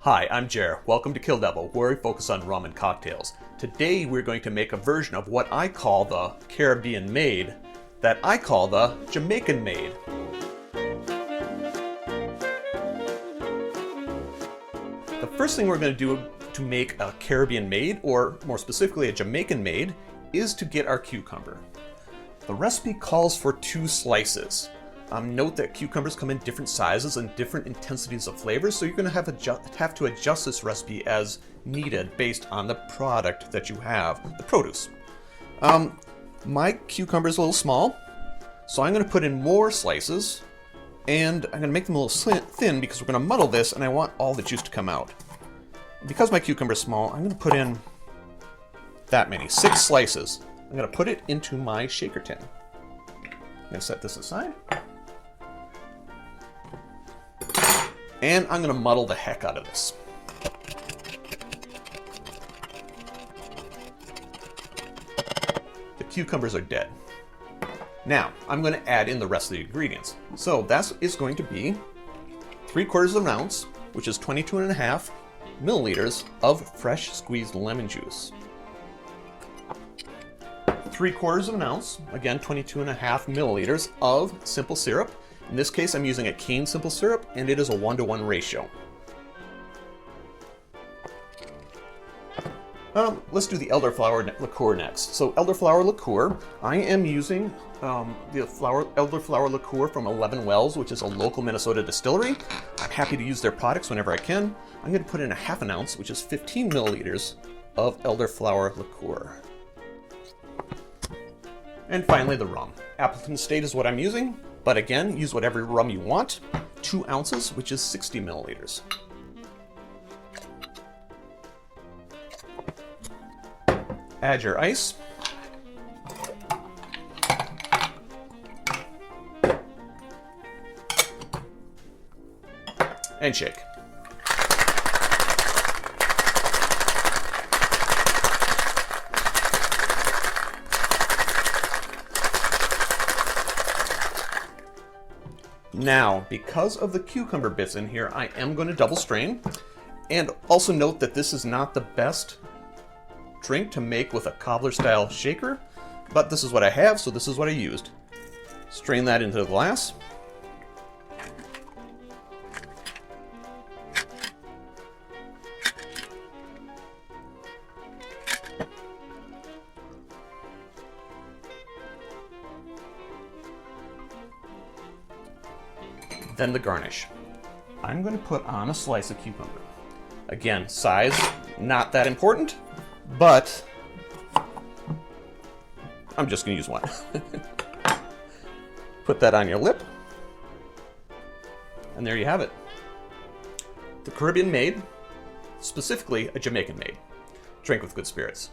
Hi, I'm Jer. Welcome to Kill-Divill, where we focus on rum and cocktails. Today we're going to make a version of what I call the Caribbean Maid that I call the Jamaican Maid. The first thing we're going to do to make a Caribbean Maid, or more specifically a Jamaican Maid, is to get our cucumber. The recipe calls for 2 slices. Note that cucumbers come in different sizes and different intensities of flavors, so you're going to have to adjust this recipe as needed based on the product that you have, the produce. My cucumber is a little small, so I'm going to put in more slices, and I'm going to make them a little thin because we're going to muddle this, and I want all the juice to come out. Because my cucumber is small, I'm going to put in that many, 6 slices. I'm going to put it into my shaker tin. I'm going to set this aside. And I'm going to muddle the heck out of this. The cucumbers are dead. Now, I'm going to add in the rest of the ingredients. So that is going to be 3/4 of an ounce, which is 22.5 milliliters of fresh squeezed lemon juice. 3/4 of an ounce, again 22.5 milliliters of simple syrup. In this case, I'm using a cane simple syrup, and it is a 1-to-1 ratio. Let's do the elderflower liqueur next. So elderflower liqueur, I am using the elderflower liqueur from 11 Wells, which is a local Minnesota distillery. I'm happy to use their products whenever I can. I'm going to put in a 1/2 ounce, which is 15 milliliters of elderflower liqueur. And finally, the rum. Appleton Estate is what I'm using, but again, use whatever rum you want. 2 ounces, which is 60 milliliters. Add your ice. And shake. Now, because of the cucumber bits in here, I am going to double strain. And also note that this is not the best drink to make with a cobbler style shaker, but this is what I have, so this is what I used. Strain that into the glass. Then the garnish. I'm going to put on a slice of cucumber. Again, size, not that important, but I'm just going to use one. Put that on your lip, and there you have it. The Caribbean Maid, specifically a Jamaican Maid. Drink with good spirits.